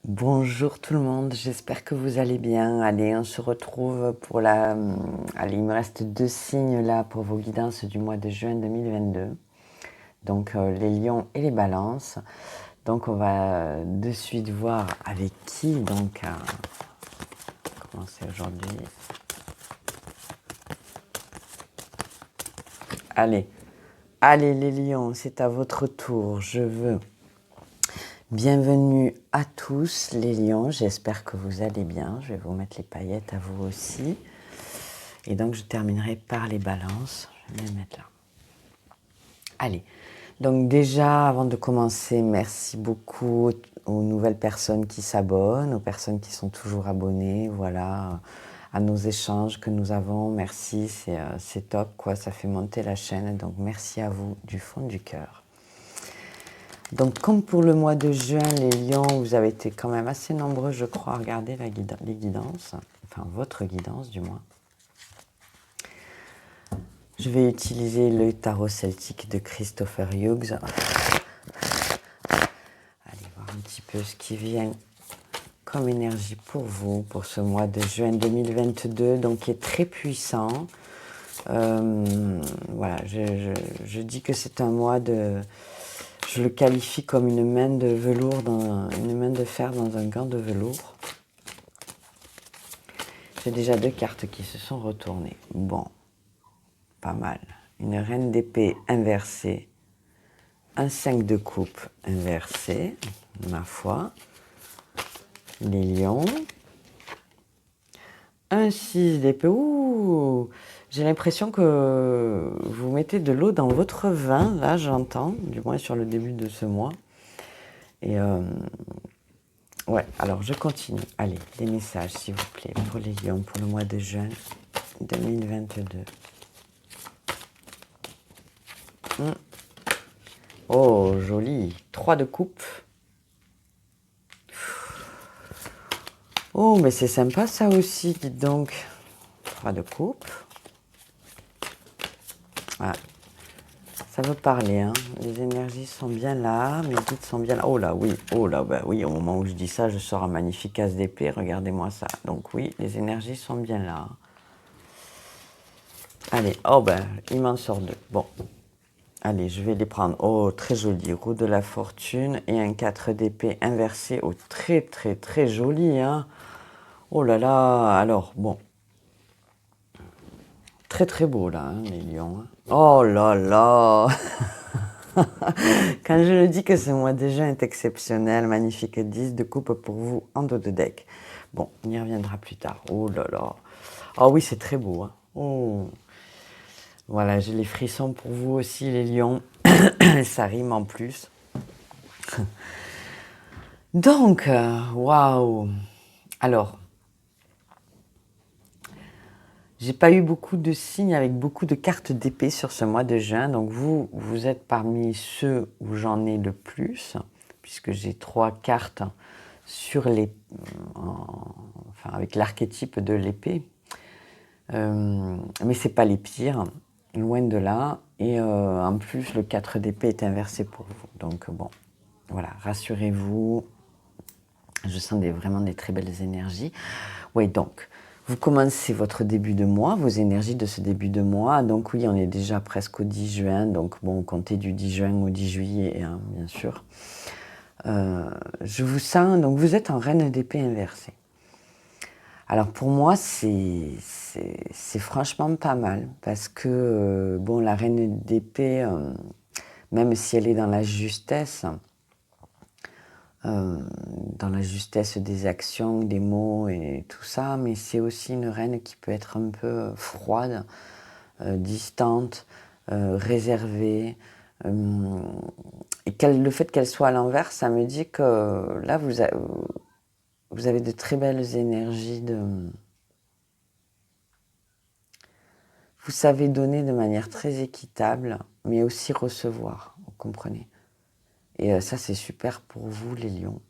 Bonjour tout le monde, j'espère que vous allez bien. Allez, on se retrouve pour la... Allez, il me reste 2 signes là pour vos guidances du mois de juin 2022. Donc les lions et les balances. Donc on va de suite voir avec qui donc commencer aujourd'hui. Allez, allez les lions, c'est à votre tour. Je veux... Bienvenue à tous les lions, j'espère que vous allez bien. Je vais vous mettre les paillettes à vous aussi. Et donc je terminerai par les balances. Je vais les mettre là. Allez, donc déjà avant de commencer, merci beaucoup aux nouvelles personnes qui s'abonnent, aux personnes qui sont toujours abonnées, voilà, à nos échanges que nous avons. Merci, c'est top, quoi, ça fait monter la chaîne. Donc merci à vous du fond du cœur. Donc comme pour le mois de juin, les lions, vous avez été quand même assez nombreux, je crois, à regarder les guidances, enfin votre guidance du moins. Je vais utiliser le tarot celtique de Christopher Hughes. Allez voir un petit peu ce qui vient comme énergie pour vous, pour ce mois de juin 2022, donc qui est très puissant. Voilà, je dis que c'est un mois de... Je le qualifie comme une main de velours, une main de fer dans un gant de velours. J'ai déjà 2 cartes qui se sont retournées. Bon, pas mal. Une reine d'épée inversée. Un 5 de coupe inversé, ma foi. Les lions. Un 6 d'épée. Ouh, j'ai l'impression que vous mettez de l'eau dans votre vin. Là, j'entends, du moins sur le début de ce mois. Et ouais, alors je continue. Allez, des messages, s'il vous plaît, pour les lions, pour le mois de juin 2022. Oh, joli. 3 de coupe. Oh, mais c'est sympa ça aussi, dites donc. 3 de coupe. Ah, ça veut parler, hein. Les énergies sont bien là, mes guides sont bien là. Oh là, oui, oh là, bah oui, au moment où je dis ça, je sors un magnifique as d'épée, regardez-moi ça. Donc oui, les énergies sont bien là. Allez, oh ben, il m'en sort 2. Bon, allez, je vais les prendre. Oh, très joli, roue de la fortune et un 4 d'épée inversé. Oh, très, très, très joli, hein. Oh là là, alors, bon. Très, très beau, là, hein, les lions. Hein. Oh là là. Quand je le dis que ce mois déjà est exceptionnel, magnifique 10 de coupe pour vous en dos de deck. Bon, on y reviendra plus tard. Oh là là. Oh oui, c'est très beau. Hein. Oh. Voilà, j'ai les frissons pour vous aussi, les lions. Ça rime en plus. Donc, waouh. Alors, j'ai pas eu beaucoup de signes avec beaucoup de cartes d'épée sur ce mois de juin. Donc vous êtes parmi ceux où j'en ai le plus, puisque j'ai 3 cartes sur les, enfin avec l'archétype de l'épée. Mais c'est pas les pires, loin de là. Et en plus, le 4 d'épée est inversé pour vous. Donc bon, voilà, rassurez-vous. Je sens vraiment des très belles énergies. Oui, donc, vous commencez votre début de mois, vos énergies de ce début de mois. Donc oui, on est déjà presque au 10 juin. Donc bon, comptez du 10 juin au 10 juillet, hein, bien sûr. Je vous sens, donc vous êtes en reine d'épée inversée. Alors pour moi, c'est franchement pas mal. Parce que, bon, la reine d'épée, même si elle est dans la justesse des actions, des mots et tout ça, mais c'est aussi une reine qui peut être un peu froide, distante, réservée. Et le fait qu'elle soit à l'envers, ça me dit que là, vous avez de très belles énergies. Vous savez donner de manière très équitable, mais aussi recevoir, vous comprenez. Et ça, c'est super pour vous, les lions.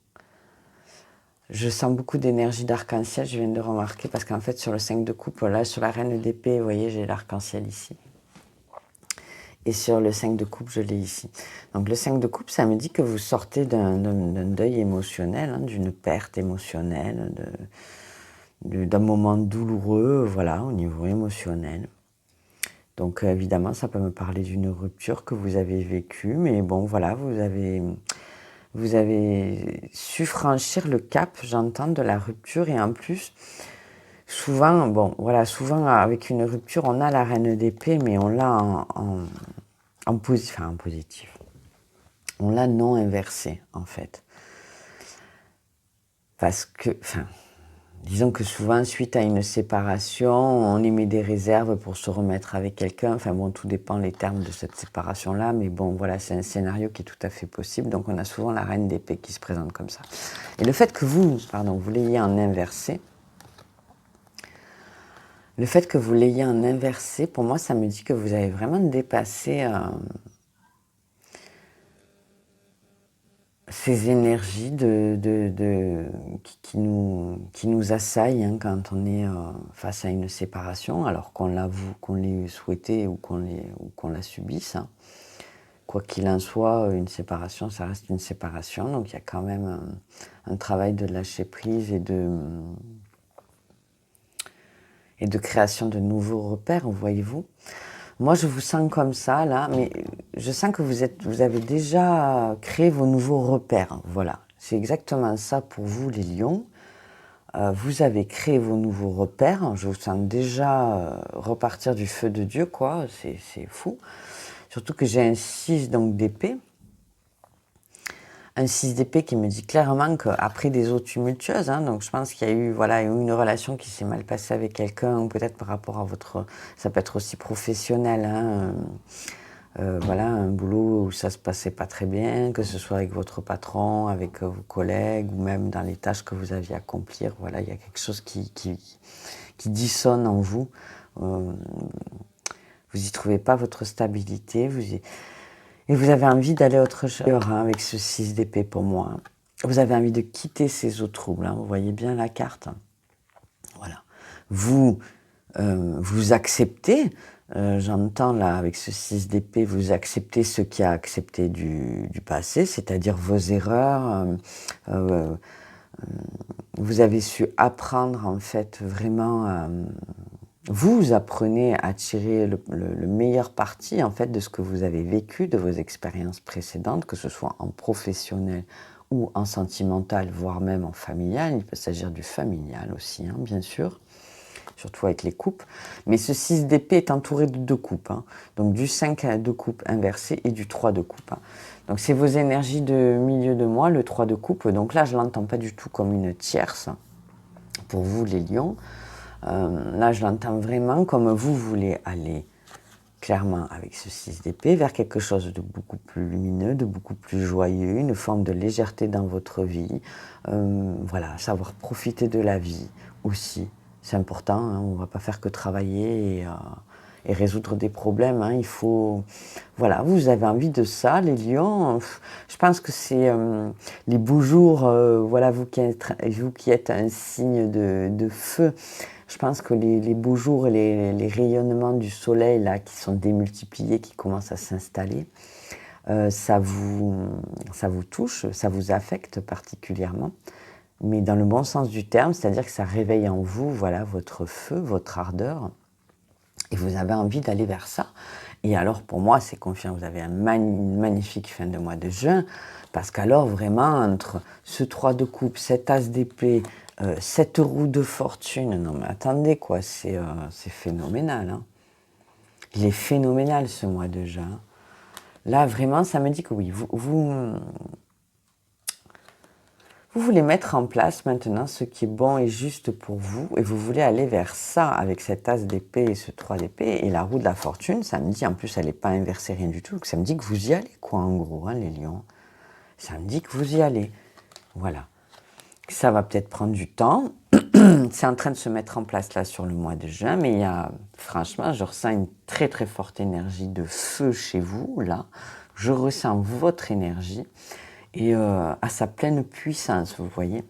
Je sens beaucoup d'énergie d'arc-en-ciel, je viens de remarquer, parce qu'en fait, sur le 5 de coupe, là, sur la reine d'épée, vous voyez, j'ai l'arc-en-ciel ici. Et sur le 5 de coupe, je l'ai ici. Donc le 5 de coupe, ça me dit que vous sortez d'un deuil émotionnel, hein, d'une perte émotionnelle, d'un moment douloureux, voilà, au niveau émotionnel. Donc évidemment, ça peut me parler d'une rupture que vous avez vécue, mais bon, voilà, vous avez su franchir le cap, j'entends, de la rupture. Et en plus, souvent, bon, voilà, souvent avec une rupture, on a la reine d'épée, mais on l'a en positif. On l'a non inversé, en fait. Parce que, enfin, disons que souvent, suite à une séparation, on émet des réserves pour se remettre avec quelqu'un. Enfin bon, tout dépend les termes de cette séparation-là, mais bon, voilà, c'est un scénario qui est tout à fait possible. Donc on a souvent la reine d'épée qui se présente comme ça. Et le fait que vous l'ayez en inversé, pour moi, ça me dit que vous avez vraiment dépassé ces énergies qui nous assaillent, hein, quand on est face à une séparation, alors qu'on l'ait souhaité ou qu'on la subisse, hein. Quoi qu'il en soit, une séparation, ça reste une séparation. Donc il y a quand même un travail de lâcher prise et de création de nouveaux repères, voyez-vous. Moi, je vous sens comme ça, là, mais je sens que vous avez déjà créé vos nouveaux repères. Voilà, c'est exactement ça pour vous, les lions. Vous avez créé vos nouveaux repères. Je vous sens déjà repartir du feu de Dieu, quoi. C'est fou. Surtout que j'ai un 6 d'épée. Un 6 d'épée qui me dit clairement qu'après des eaux tumultueuses, hein, donc je pense qu'il y a eu, voilà, une relation qui s'est mal passée avec quelqu'un, ou peut-être par rapport à votre... Ça peut être aussi professionnel, hein, voilà, un boulot où ça se passait pas très bien, que ce soit avec votre patron, avec vos collègues, ou même dans les tâches que vous aviez à accomplir. Voilà, il y a quelque chose qui dissonne en vous. Vous n'y trouvez pas votre stabilité, et vous avez envie d'aller autre chose, hein, avec ce 6 d'épée pour moi. Vous avez envie de quitter ces eaux troubles, hein, vous voyez bien la carte. Voilà. Vous acceptez, j'entends là avec ce 6 d'épée, vous acceptez ce qui a accepté du passé, c'est-à-dire vos erreurs. Vous avez su apprendre, en fait, vraiment... vous apprenez à tirer le meilleur parti, en fait, de ce que vous avez vécu, de vos expériences précédentes, que ce soit en professionnel ou en sentimental, voire même en familial. Il peut s'agir du familial aussi, hein, bien sûr, surtout avec les coupes. Mais ce 6 d'épée est entouré de 2 coupes, hein, donc du 5 de coupe inversé et du 3 de coupe. Hein. Donc c'est vos énergies de milieu de mois, le 3 de coupe. Donc là, je ne l'entends pas du tout comme une tierce pour vous, les lions. Là, je l'entends vraiment comme vous voulez aller clairement avec ce 6 d'épée vers quelque chose de beaucoup plus lumineux, de beaucoup plus joyeux, une forme de légèreté dans votre vie. Voilà, savoir profiter de la vie aussi, c'est important, hein, on ne va pas faire que travailler et résoudre des problèmes, hein. Il faut... Voilà, vous avez envie de ça, les lions. Je pense que c'est les beaux jours, voilà, vous qui êtes un signe de feu. Je pense que les beaux jours et les rayonnements du soleil là, qui sont démultipliés, qui commencent à s'installer, ça vous touche, ça vous affecte particulièrement, mais dans le bon sens du terme, c'est-à-dire que ça réveille en vous, voilà, votre feu, votre ardeur, et vous avez envie d'aller vers ça. Et alors pour moi, c'est confiant, vous avez une magnifique fin de mois de juin, parce qu'alors vraiment, entre ce 3 de coupe, cet as d'épée, cette roue de fortune, non mais attendez quoi, c'est phénoménal. Hein. Il est phénoménal ce mois de juin. Là vraiment, ça me dit que oui, vous voulez mettre en place maintenant ce qui est bon et juste pour vous, et vous voulez aller vers ça avec cet as d'épée et ce 3 d'épée, et la roue de la fortune, ça me dit, en plus elle n'est pas inversée, rien du tout, ça me dit que vous y allez quoi en gros, hein, les lions. Ça me dit que vous y allez, voilà. Ça va peut-être prendre du temps, c'est en train de se mettre en place là sur le mois de juin, mais il y a, franchement, je ressens une très très forte énergie de feu chez vous, là. Je ressens votre énergie, et à sa pleine puissance, vous voyez.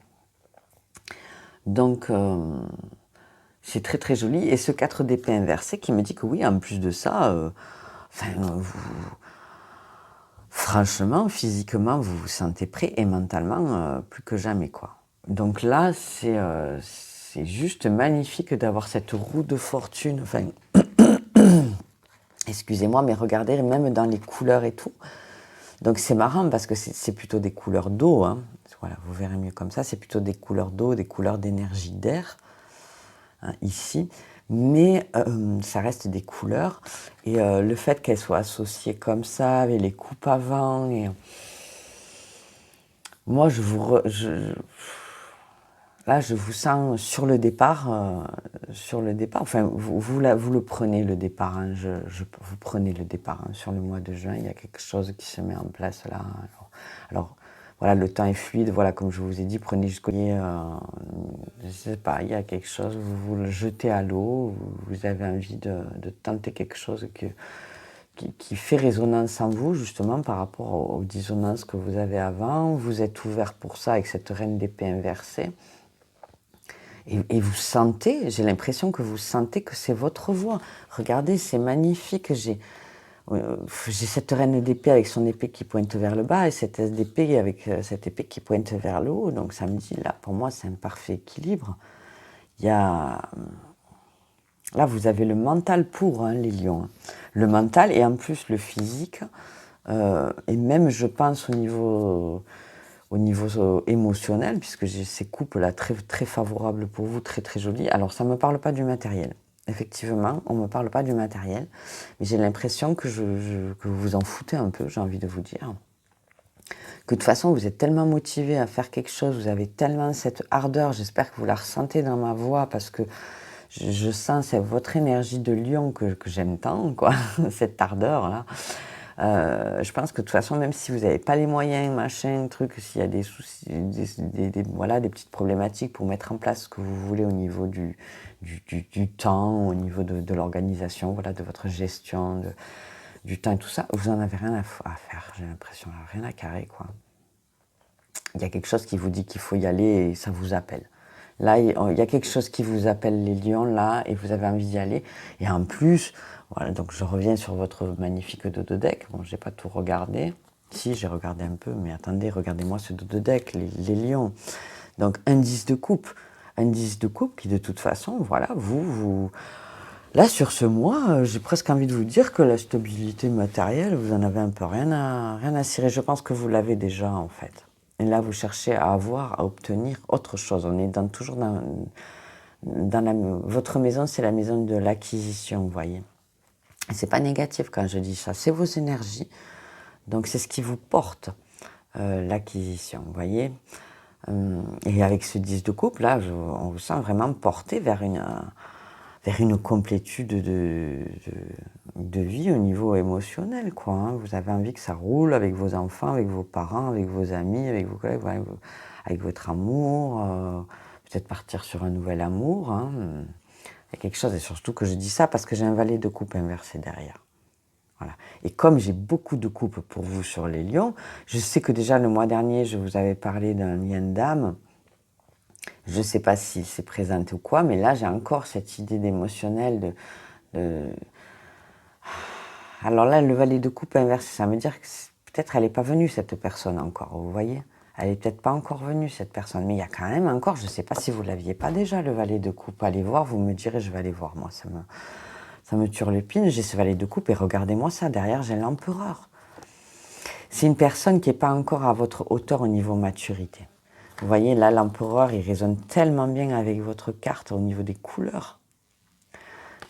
Donc, c'est très très joli. Et ce 4 d'épée inversé qui me dit que oui, en plus de ça, Enfin, franchement, physiquement, vous vous sentez prêt et mentalement, plus que jamais, quoi. Donc là, c'est juste magnifique d'avoir cette roue de fortune. Enfin, excusez-moi, mais regardez, même dans les couleurs et tout. Donc c'est marrant parce que c'est plutôt des couleurs d'eau. Hein. Voilà, vous verrez mieux comme ça. C'est plutôt des couleurs d'eau, des couleurs d'énergie d'air, hein, ici. Mais ça reste des couleurs. Et le fait qu'elles soient associées comme ça, avec les coupes avant, et moi, là, je vous sens sur le départ. Enfin, vous le prenez le départ. Hein, vous prenez le départ hein, sur le mois de juin. Il y a quelque chose qui se met en place là. Alors voilà, le temps est fluide. Voilà, comme je vous ai dit, prenez jusqu'au je sais pas, il y a quelque chose. Vous le jetez à l'eau. Vous avez envie de tenter quelque chose qui fait résonance en vous, justement, par rapport aux dissonances que vous avez avant. Vous êtes ouvert pour ça avec cette reine d'épée inversée. Et vous sentez, j'ai l'impression que vous sentez que c'est votre voix. Regardez, c'est magnifique. J'ai cette reine d'épée avec son épée qui pointe vers le bas et cette d'épée avec cette épée qui pointe vers le haut. Donc ça me dit, là, pour moi, c'est un parfait équilibre. Il y a... Là, vous avez le mental pour, hein, les lions. Le mental et en plus le physique. Et même, je pense, au niveau émotionnel, puisque j'ai ces coupes-là très, très favorables pour vous, très, très jolies. Alors, ça ne me parle pas du matériel. Effectivement, on ne me parle pas du matériel. Mais j'ai l'impression que vous vous en foutez un peu, j'ai envie de vous dire. Que de toute façon, vous êtes tellement motivé à faire quelque chose, vous avez tellement cette ardeur, j'espère que vous la ressentez dans ma voix, parce que je sens, c'est votre énergie de lion que j'aime tant, quoi, cette ardeur-là. Je pense que de toute façon, même si vous n'avez pas les moyens, machin, truc, s'il y a des soucis, voilà, des petites problématiques pour mettre en place ce que vous voulez au niveau du temps, au niveau de l'organisation, voilà, de votre gestion du temps et tout ça, vous n'en avez rien à faire, j'ai l'impression, rien à carrer, quoi. Il y a quelque chose qui vous dit qu'il faut y aller et ça vous appelle. Là, il y a quelque chose qui vous appelle les lions, là, et vous avez envie d'y aller. Et en plus, voilà, donc je reviens sur votre magnifique dodo-deck. Bon, je n'ai pas tout regardé. Si, j'ai regardé un peu, mais attendez, regardez-moi ce dodo-deck, les lions. Donc, un 10 de coupe. Un 10 de coupe qui, de toute façon, voilà, Là, sur ce mois, j'ai presque envie de vous dire que la stabilité matérielle, vous en avez un peu rien à cirer. Je pense que vous l'avez déjà, en fait. Et là, vous cherchez à obtenir autre chose. On est toujours votre maison, c'est la maison de l'acquisition, vous voyez. Et c'est pas négatif quand je dis ça, c'est vos énergies. Donc c'est ce qui vous porte, l'acquisition, vous voyez. Et avec ce 10 de coupe, là, on vous sent vraiment porté vers une complétude de vie au niveau émotionnel, quoi. Hein. Vous avez envie que ça roule avec vos enfants, avec vos parents, avec vos amis, avec vos collègues, avec votre amour, peut-être partir sur un nouvel amour. Hein. Il y a quelque chose, et surtout que je dis ça parce que j'ai un valet de coupe inversé derrière. Voilà. Et comme j'ai beaucoup de coupes pour vous sur les lions, je sais que déjà le mois dernier, je vous avais parlé d'un lien d'âme. Je ne sais pas si c'est présenté ou quoi, mais là, j'ai encore cette idée d'émotionnel Alors là, le valet de coupe inversé, ça veut dire que peut-être elle n'est pas venue, cette personne, encore, vous voyez. Elle n'est peut-être pas encore venue, cette personne. Mais il y a quand même encore, je ne sais pas si vous ne l'aviez pas déjà, le valet de coupe. Allez voir, vous me direz, je vais aller voir, moi. Ça me turlupine, j'ai ce valet de coupe et regardez-moi ça, derrière, j'ai l'empereur. C'est une personne qui n'est pas encore à votre hauteur au niveau maturité. Vous voyez, là, l'empereur, il résonne tellement bien avec votre carte au niveau des couleurs.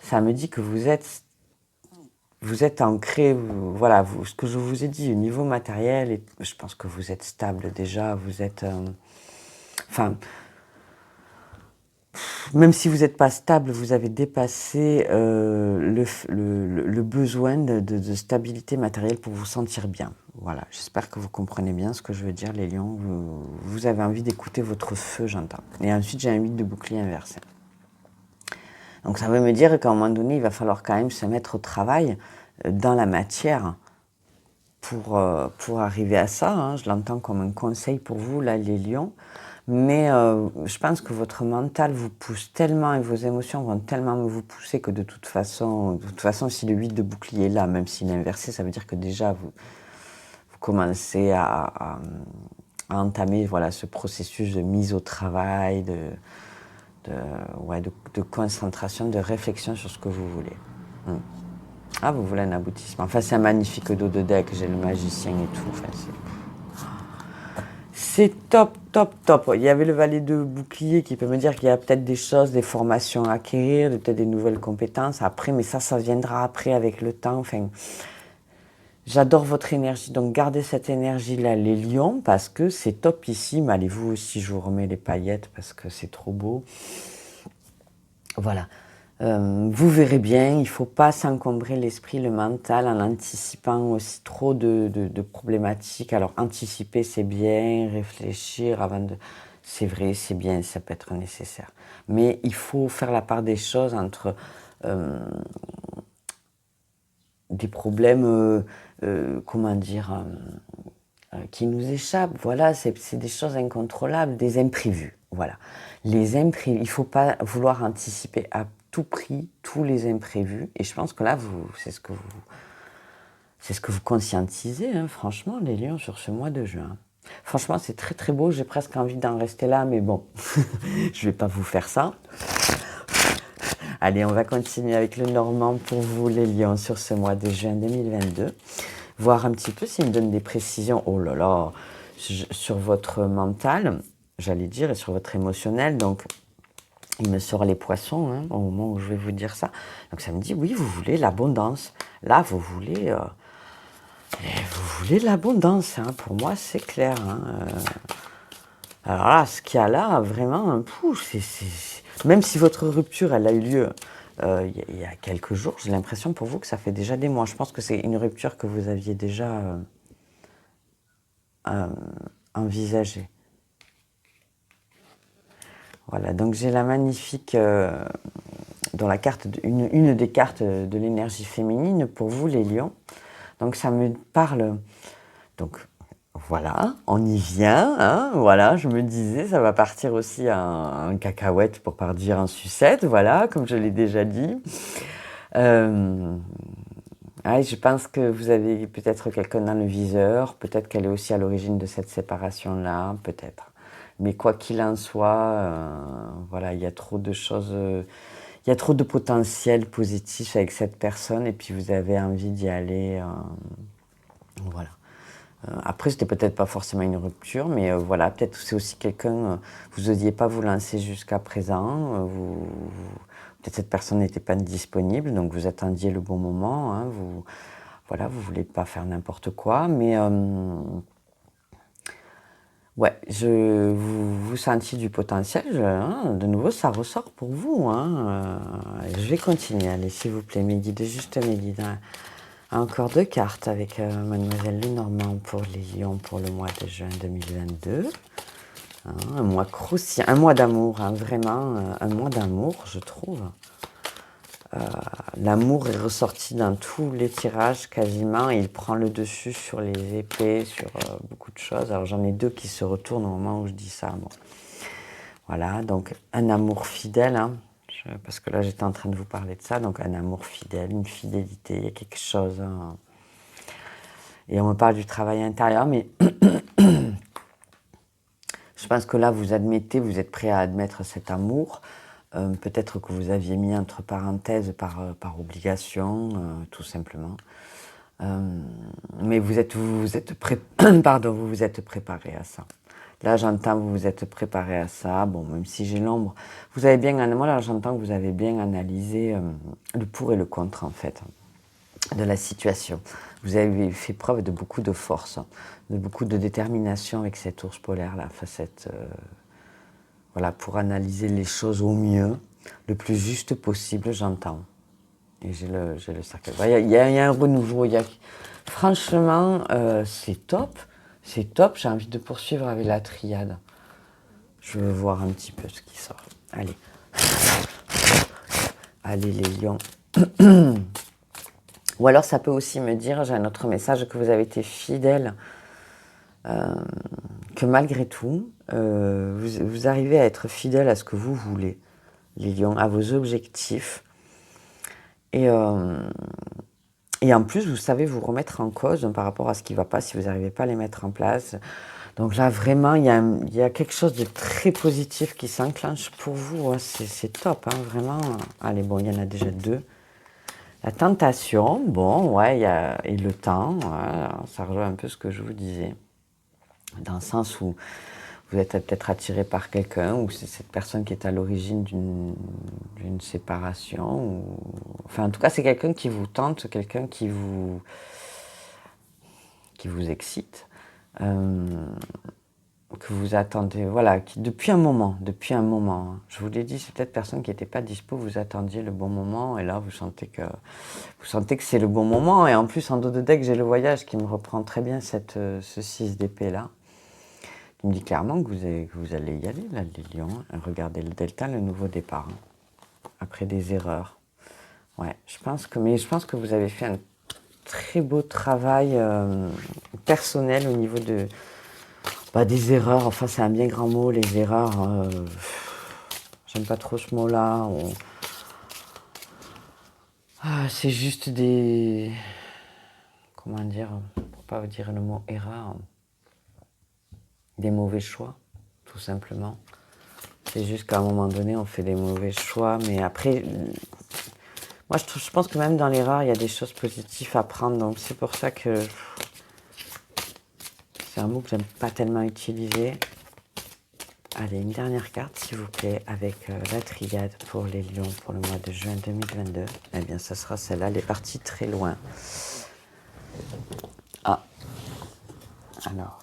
Ça me dit que vous êtes ancré, voilà, ce que je vous ai dit, au niveau matériel, et je pense que vous êtes stable déjà, vous êtes... Enfin, même si vous n'êtes pas stable, vous avez dépassé le besoin de stabilité matérielle pour vous sentir bien. Voilà, j'espère que vous comprenez bien ce que je veux dire, les lions. Vous avez envie d'écouter votre feu, j'entends. Et ensuite, j'ai un 8 de bouclier inversé. Donc ça veut me dire qu'à un moment donné, il va falloir quand même se mettre au travail dans la matière pour arriver à ça. Hein. Je l'entends comme un conseil pour vous, là, les lions. Mais je pense que votre mental vous pousse tellement et vos émotions vont tellement vous pousser que de toute façon, si le 8 de bouclier est là, même s'il est inversé, ça veut dire que déjà vous commencez à entamer voilà, ce processus de mise au travail, de concentration, de réflexion sur ce que vous voulez. Ah, vous voulez un aboutissement. Enfin, c'est un magnifique dos de deck, j'ai le magicien et tout. Enfin, c'est top, top, top. Il y avait le valet de bouclier qui peut me dire qu'il y a peut-être des choses, des formations à acquérir, peut-être des nouvelles compétences après, mais ça viendra après avec le temps. Enfin, j'adore votre énergie, donc gardez cette énergie-là, les lions, parce que c'est topissime. Allez, vous aussi, je vous remets les paillettes parce que c'est trop beau. Voilà. Vous verrez bien, il ne faut pas s'encombrer l'esprit, le mental en anticipant aussi trop de problématiques. Alors anticiper c'est bien, réfléchir avant de... C'est vrai, c'est bien, ça peut être nécessaire. Mais il faut faire la part des choses entre des problèmes, comment dire, qui nous échappent. Voilà, c'est des choses incontrôlables, des imprévus. Voilà. Les imprévus, il ne faut pas vouloir anticiper à tout prix tous les imprévus. Et je pense que là, c'est ce que vous conscientisez, hein, franchement, les lions, sur ce mois de juin. Franchement, c'est très très beau. J'ai presque envie d'en rester là, mais bon, je ne vais pas vous faire ça. Allez, on va continuer avec le normand pour vous, les lions, sur ce mois de juin 2022. Voir un petit peu s'il me donne des précisions, oh là là, sur votre mental, j'allais dire, et sur votre émotionnel. Donc, il me sort les poissons, hein, au moment où je vais vous dire ça. Donc, ça me dit, oui, vous voulez l'abondance. Là, vous voulez l'abondance. Hein. Pour moi, c'est clair. Hein. Alors là, ce qu'il y a là, vraiment, même si votre rupture, elle a eu lieu il y a quelques jours, j'ai l'impression pour vous que ça fait déjà des mois. Je pense que c'est une rupture que vous aviez déjà envisagée. Voilà, donc j'ai la magnifique, dans la carte, une des cartes de l'énergie féminine pour vous, les lions. Donc ça me parle, donc voilà, on y vient, hein, voilà, je me disais, ça va partir aussi en cacahuète pour pas dire en sucette, voilà, comme je l'ai déjà dit. Je pense que vous avez peut-être quelqu'un dans le viseur, peut-être qu'elle est aussi à l'origine de cette séparation-là, peut-être. Mais quoi qu'il en soit, voilà, il y a trop de choses, il y a trop de potentiel positif avec cette personne et puis vous avez envie d'y aller, voilà. Après, c'était peut-être pas forcément une rupture, mais voilà, peut-être que c'est aussi quelqu'un, vous n'osiez pas vous lancer jusqu'à présent, peut-être cette personne n'était pas disponible, donc vous attendiez le bon moment, hein, voilà, vous voulez pas faire n'importe quoi, mais ouais, vous sentiez du potentiel, hein, de nouveau ça ressort pour vous, hein, je vais continuer, allez s'il vous plaît, mes guides, juste mes guides, hein. Encore 2 cartes avec Mademoiselle Lenormand pour les lions pour le mois de juin 2022. Hein, un mois croustillant, un mois d'amour, hein, vraiment un mois d'amour, je trouve. L'amour est ressorti dans tous les tirages quasiment et il prend le dessus sur les épées, sur beaucoup de choses. Alors j'en ai 2 qui se retournent au moment où je dis ça. Bon. Voilà, donc un amour fidèle, hein, parce que là j'étais en train de vous parler de ça, donc un amour fidèle, une fidélité, il y a quelque chose. Hein. Et on me parle du travail intérieur, mais je pense que là vous admettez, vous êtes prêt à admettre cet amour. Peut-être que vous aviez mis entre parenthèses par obligation, tout simplement. Mais vous êtes pardon, vous vous êtes préparé à ça. Là, j'entends vous vous êtes préparé à ça. Bon, même si j'ai l'ombre, vous avez bien, moi là, j'entends que vous avez bien analysé le pour et le contre en fait de la situation. Vous avez fait preuve de beaucoup de force, de beaucoup de détermination avec cet ours polaire là, voilà, pour analyser les choses au mieux, le plus juste possible, j'entends. Et j'ai le cercle. Il y a un renouveau. Franchement, c'est top. C'est top. J'ai envie de poursuivre avec la triade. Je veux voir un petit peu ce qui sort. Allez. Allez, les lions. Ou alors, ça peut aussi me dire, j'ai un autre message, que vous avez été fidèle, que que malgré tout, vous arrivez à être fidèle à ce que vous voulez, les lions, à vos objectifs. Et en plus, vous savez vous remettre en cause par rapport à ce qui ne va pas, si vous n'arrivez pas à les mettre en place. Donc là, vraiment, il y a quelque chose de très positif qui s'enclenche pour vous. Hein. C'est top, hein, vraiment. Allez, bon, il y en a déjà 2. La tentation, bon, ouais, et le temps, ouais, ça rejoint un peu ce que je vous disais. Dans le sens où vous êtes peut-être attiré par quelqu'un, ou c'est cette personne qui est à l'origine d'une séparation. Enfin, en tout cas, c'est quelqu'un qui vous tente, quelqu'un qui vous excite. Que vous attendez, voilà, depuis un moment, hein. Je vous l'ai dit, c'est peut-être personne qui n'était pas dispo, vous attendiez le bon moment, et là vous sentez que c'est le bon moment, et en plus en dos de deck j'ai le voyage qui me reprend très bien ce 6 d'épée là. Il me dit clairement que vous allez y aller là, les lions. Regardez le delta, le nouveau départ, hein, après des erreurs. Ouais, je pense que vous avez fait un très beau travail personnel au niveau des erreurs. Enfin, c'est un bien grand mot, les erreurs. J'aime pas trop ce mot-là. C'est juste des... Comment dire, pour pas vous dire le mot erreur, des mauvais choix, tout simplement. C'est juste qu'à un moment donné, on fait des mauvais choix, mais après, moi je pense que même dans l'erreur, il y a des choses positives à prendre, donc c'est pour ça que c'est un mot que j'aime pas tellement utiliser. Allez, une dernière carte, s'il vous plaît, avec la triade pour les lions pour le mois de juin 2022. Eh bien, ça sera celle-là, elle est partie très loin. Ah, alors.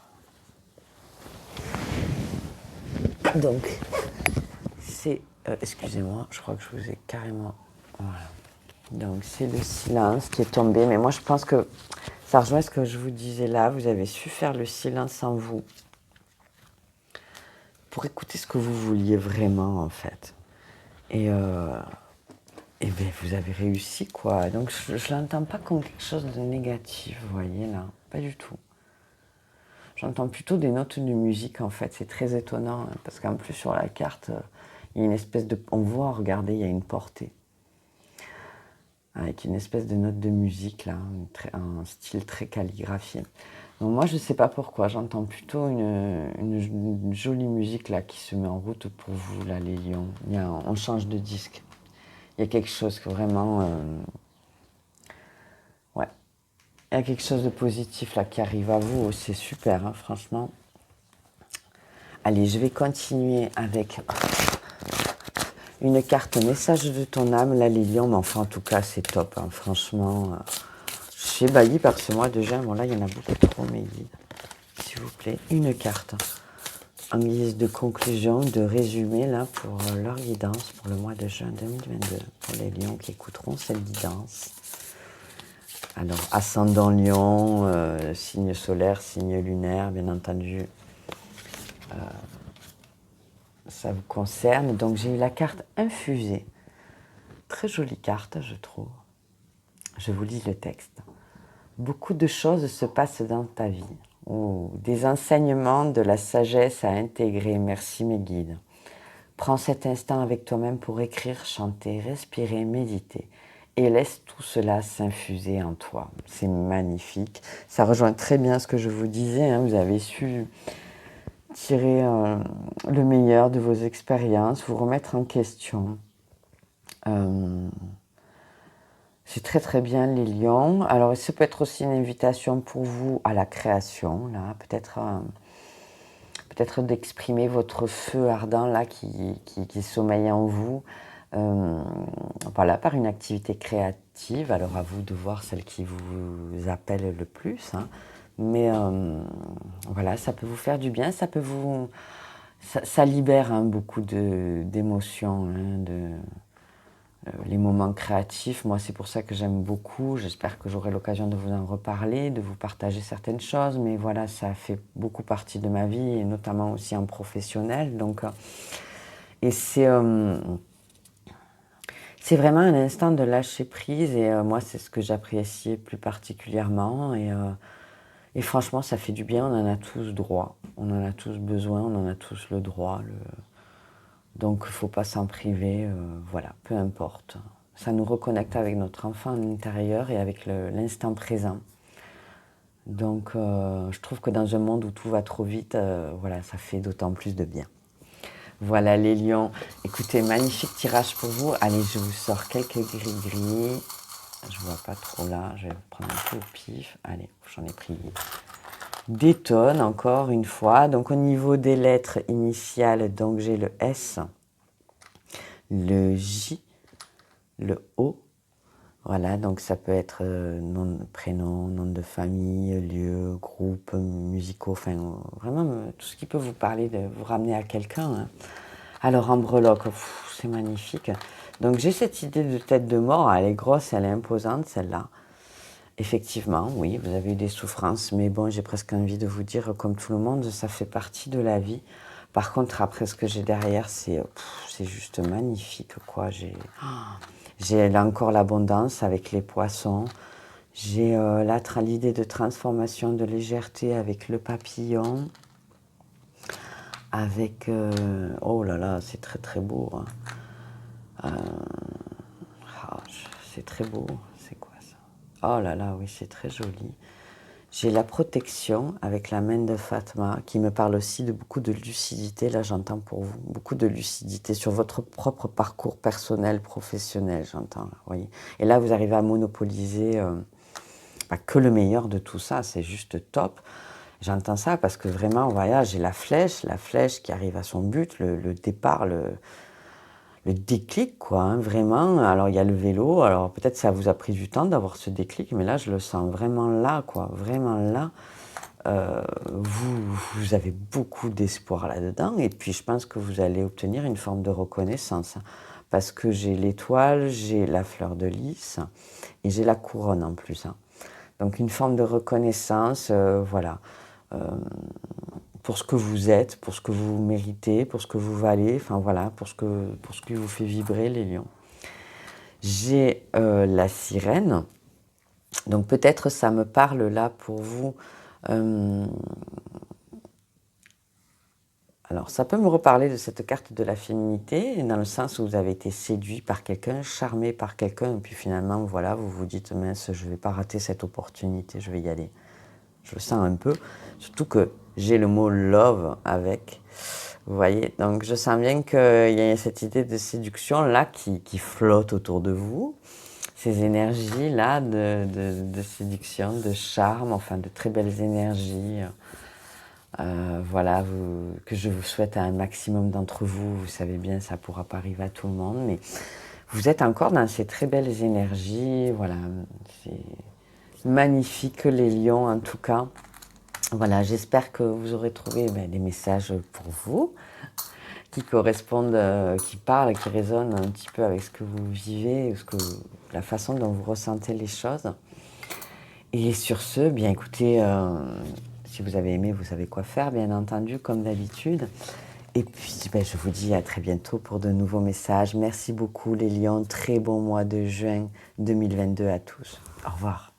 Donc, c'est... excusez-moi, je crois que je vous ai carrément... Voilà. Donc, c'est le silence qui est tombé, mais moi, je pense que ça rejoint ce que je vous disais là. Vous avez su faire le silence en vous pour écouter ce que vous vouliez vraiment, en fait. Et bien, vous avez réussi, quoi. Donc, je ne l'entends pas comme quelque chose de négatif, vous voyez, là. Pas du tout. J'entends plutôt des notes de musique, en fait. C'est très étonnant, hein, parce qu'en plus, sur la carte, il y a une espèce de... On voit, regardez, il y a une portée. Avec une espèce de note de musique, là, un style très calligraphié. Donc moi, je ne sais pas pourquoi, j'entends plutôt une jolie musique, là, qui se met en route pour vous, là, les lions. On change de disque. Il y a quelque chose que vraiment... ouais. Il y a quelque chose de positif, là, qui arrive à vous. C'est super, hein, franchement. Allez, je vais continuer avec une carte message de ton âme, là, les lions. Mais enfin, en tout cas, c'est top, hein, franchement. Je suis ébahie par ce mois de juin. Bon, là, il y en a beaucoup trop, mes guides. S'il vous plaît, une carte en guise de conclusion, de résumé, là, pour leur guidance pour le mois de juin 2022. Pour les lions qui écouteront cette guidance. Alors, ascendant lion, signe solaire, signe lunaire, bien entendu. Ça vous concerne. Donc, j'ai eu la carte infusée. Très jolie carte, je trouve. Je vous lis le texte. Beaucoup de choses se passent dans ta vie. Oh, des enseignements, de la sagesse à intégrer. Merci mes guides. Prends cet instant avec toi-même pour écrire, chanter, respirer, méditer. Et laisse tout cela s'infuser en toi. C'est magnifique. Ça rejoint très bien ce que je vous disais. Hein. Vous avez su tirer le meilleur de vos expériences, vous remettre en question. C'est très très bien les lions. Alors ça peut être aussi une invitation pour vous à la création, là, peut-être d'exprimer votre feu ardent là qui sommeille en vous, voilà, par une activité créative. Alors à vous de voir celle qui vous appelle le plus, hein. Mais voilà, ça peut vous faire du bien, ça peut vous... Ça libère, hein, beaucoup d'émotions, hein, les moments créatifs. Moi, c'est pour ça que j'aime beaucoup. J'espère que j'aurai l'occasion de vous en reparler, de vous partager certaines choses. Mais voilà, ça fait beaucoup partie de ma vie, et notamment aussi en professionnel. Donc, et c'est vraiment un instant de lâcher prise. Et moi, c'est ce que j'appréciais plus particulièrement. Et franchement, ça fait du bien. On en a tous droit. On en a tous besoin, on en a tous le droit. Donc il ne faut pas s'en priver, voilà, peu importe. Ça nous reconnecte avec notre enfant intérieur et avec l'instant présent. Donc je trouve que dans un monde où tout va trop vite, voilà, ça fait d'autant plus de bien. Voilà les lions. Écoutez, magnifique tirage pour vous. Allez, je vous sors quelques gris-gris. Je vois pas trop là, je vais prendre un peu au pif. Allez, j'en ai pris des tonnes encore une fois. Donc au niveau des lettres initiales, donc j'ai le S, le J, le O. Voilà, donc ça peut être nom, prénom, nom de famille, lieu, groupe, musicaux, enfin vraiment tout ce qui peut vous parler, de vous ramener à quelqu'un. Hein. Alors en breloque, c'est magnifique. Donc j'ai cette idée de tête de mort, elle est grosse, elle est imposante celle-là. Effectivement, oui, vous avez eu des souffrances, mais bon, j'ai presque envie de vous dire, comme tout le monde, ça fait partie de la vie. Par contre, après, ce que j'ai derrière, c'est juste magnifique, quoi. J'ai là encore l'abondance avec les poissons. J'ai l'idée de transformation, de légèreté avec le papillon. Avec... oh là là, c'est très très beau. Hein. C'est très beau. C'est quoi ça? Oh là là, oui, c'est très joli. J'ai la protection avec la main de Fatma qui me parle aussi de beaucoup de lucidité. Là, j'entends pour vous beaucoup de lucidité sur votre propre parcours personnel, professionnel, j'entends. Oui. Et là, vous arrivez à monopoliser que le meilleur de tout ça. C'est juste top. J'entends ça parce que vraiment, voilà, j'ai la flèche qui arrive à son but, le départ, le déclic, quoi, hein, vraiment. Alors, il y a le vélo. Alors, peut-être ça vous a pris du temps d'avoir ce déclic, mais là, je le sens vraiment là, quoi, vraiment là. Vous avez beaucoup d'espoir là-dedans. Et puis, je pense que vous allez obtenir une forme de reconnaissance. Hein, parce que j'ai l'étoile, j'ai la fleur de lys et j'ai la couronne en plus. Hein. Donc, une forme de reconnaissance, voilà. Pour ce que vous êtes, pour ce que vous méritez, pour ce que vous valez, enfin voilà, pour ce qui vous fait vibrer les lions. J'ai la sirène, donc peut-être ça me parle là pour vous. Alors ça peut me reparler de cette carte de la féminité, dans le sens où vous avez été séduit par quelqu'un, charmé par quelqu'un, et puis finalement voilà, vous vous dites mince, je ne vais pas rater cette opportunité, je vais y aller. Je le sens un peu, surtout que j'ai le mot love avec, vous voyez, donc je sens bien qu'il y a cette idée de séduction là qui flotte autour de vous, ces énergies là de séduction, de charme, enfin de très belles énergies, voilà, que je vous souhaite à un maximum d'entre vous, vous savez bien ça ne pourra pas arriver à tout le monde, mais vous êtes encore dans ces très belles énergies, voilà, c'est magnifique les lions en tout cas. Voilà, j'espère que vous aurez trouvé des messages pour vous qui correspondent, qui parlent, qui résonnent un petit peu avec ce que vous vivez, la façon dont vous ressentez les choses. Et sur ce, bien écoutez, si vous avez aimé, vous savez quoi faire, bien entendu, comme d'habitude. Et puis, je vous dis à très bientôt pour de nouveaux messages. Merci beaucoup les lions, très bon mois de juin 2022 à tous. Au revoir.